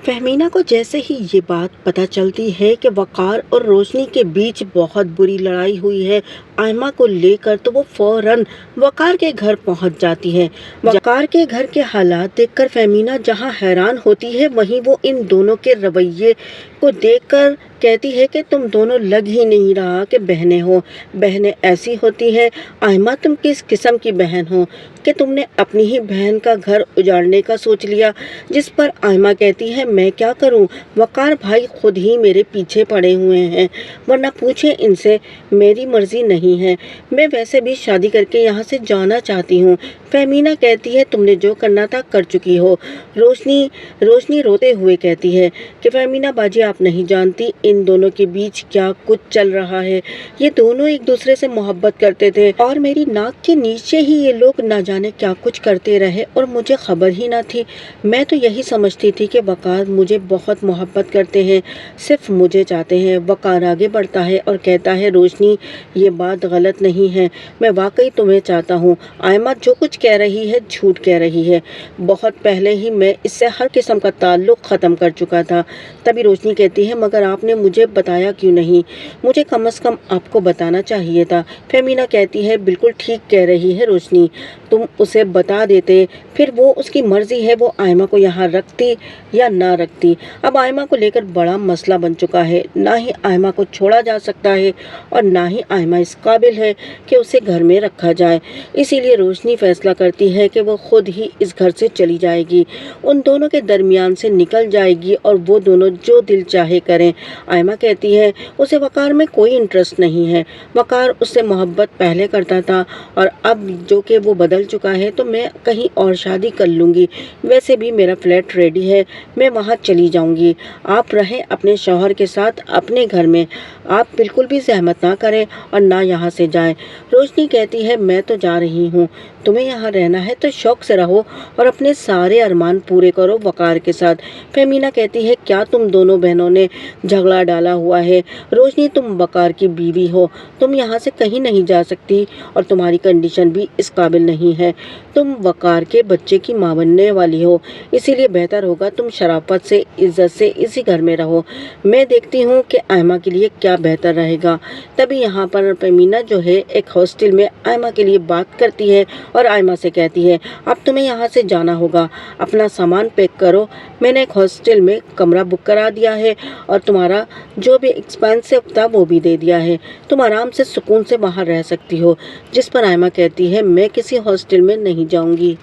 फहमीना को जैसे ही ये बात पता चलती है कि वकार और रोशनी के बीच बहुत बुरी लड़ाई हुई है आयमा को लेकर, तो वो फौरन वकार के घर पहुंच जाती है। वकार के घर के हालात देखकर फहमीना जहां हैरान होती है, वहीं वो इन दोनों के रवैये को देखकर कहती है कि तुम दोनों लग ही नहीं रहा कि बहनें हो। बहनें ऐसी होती हैं। आयमा, तुम किस किस्म की बहन हो कि तुमने अपनी ही बहन का घर उजाड़ने का सोच लिया। जिस पर आयमा कहती है, मैं क्या करूं, वकार भाई खुद ही मेरे पीछे पड़े हुए हैं, वरना पूछे इनसे, मेरी मर्जी नहीं है। मैं वैसे भी शादी करके यहाँ से जाना चाहती हूँ। फहमीना कहती है, तुमने जो करना था कर चुकी हो। रोशनी रोते हुए कहती है कि फहमीना बाजी, आप नहीं जानती इन दोनों के बीच क्या कुछ चल रहा है। ये दोनों एक दूसरे से मोहब्बत करते थे और मेरी नाक के नीचे ही ये लोग ना जाने क्या कुछ करते रहे और मुझे खबर ही ना थी। मैं तो यही समझती थी कि वकार मुझे बहुत मोहब्बत करते हैं, सिर्फ मुझे चाहते हैं। वकार आगे बढ़ता है और कहता है, रोशनी ये बात गलत नहीं है, मैं वाकई तुम्हें चाहता हूँ। आयमा जो कुछ कह रही है झूठ कह रही है। बहुत पहले ही मैं इससे हर किस्म का ताल्लुक ख़त्म कर चुका था। तभी रोशनी कहती है, मगर आपने मुझे बताया क्यों नहीं? मुझे कम से कम आपको बताना चाहिए था। फहमीना कहती है, बिल्कुल ठीक कह रही है रोशनी, तुम उसे बता देते, फिर वो उसकी मर्जी है वो आयमा को यहाँ रखती या ना रखती। अब आयमा को लेकर बड़ा मसला बन चुका है। ना ही आयमा को छोड़ा जा सकता है और ना ही आयमा इस काबिल है कि उसे घर में रखा जाए। इसीलिए रोशनी फैसला करती है कि वो खुद ही इस घर से चली जाएगी, उन दोनों के दरमियान से निकल जाएगी और वो दोनों जो दिल चाहे करें। आयमा कहती है, उसे वकार में कोई इंटरेस्ट नहीं है। वकार उससे मोहब्बत पहले करता था और अब जो कि वो बदल चुका है, तो मैं कहीं और शादी कर लूँगी। वैसे भी मेरा फ्लैट रेडी है, मैं वहाँ चली जाऊँगी। आप रहें अपने शौहर के साथ अपने घर में, आप बिल्कुल भी ज़हमत ना करें और ना यहाँ से जाएं। रोशनी कहती है, मैं तो जा रही हूँ, तुम्हें यहाँ रहना है तो शौक से रहो और अपने सारे अरमान पूरे करो वकार के साथ। फहमीना कहती है, क्या तुम दोनों बहनों ने झगड़ा डाला हुआ है? रोशनी, तुम वकार की बीवी हो, तुम यहाँ से कहीं नहीं जा सकती और तुम्हारी कंडीशन भी इस काबिल नहीं है। तुम वकार के बच्चे की माँ बनने वाली हो, इसीलिए बेहतर होगा तुम शराफत से, इज्जत से इसी घर में रहो। मैं देखती हूँ कि आयमा के लिए क्या बेहतर रहेगा। तभी यहाँ पर फहमीना जो है एक हॉस्टल में आयमा के लिए बात करती है और आयमा से कहती है, अब तुम्हें यहाँ से जाना होगा, अपना सामान पैक करो, मैंने एक हॉस्टल में कमरा बुक करा दिया है और तुम्हारा जो भी एक्सपेंसिव था वो भी दे दिया है, तुम आराम से सुकून से वहाँ रह सकती हो। जिस पर आयमा कहती है, मैं किसी हॉस्टल में नहीं जाऊँगी।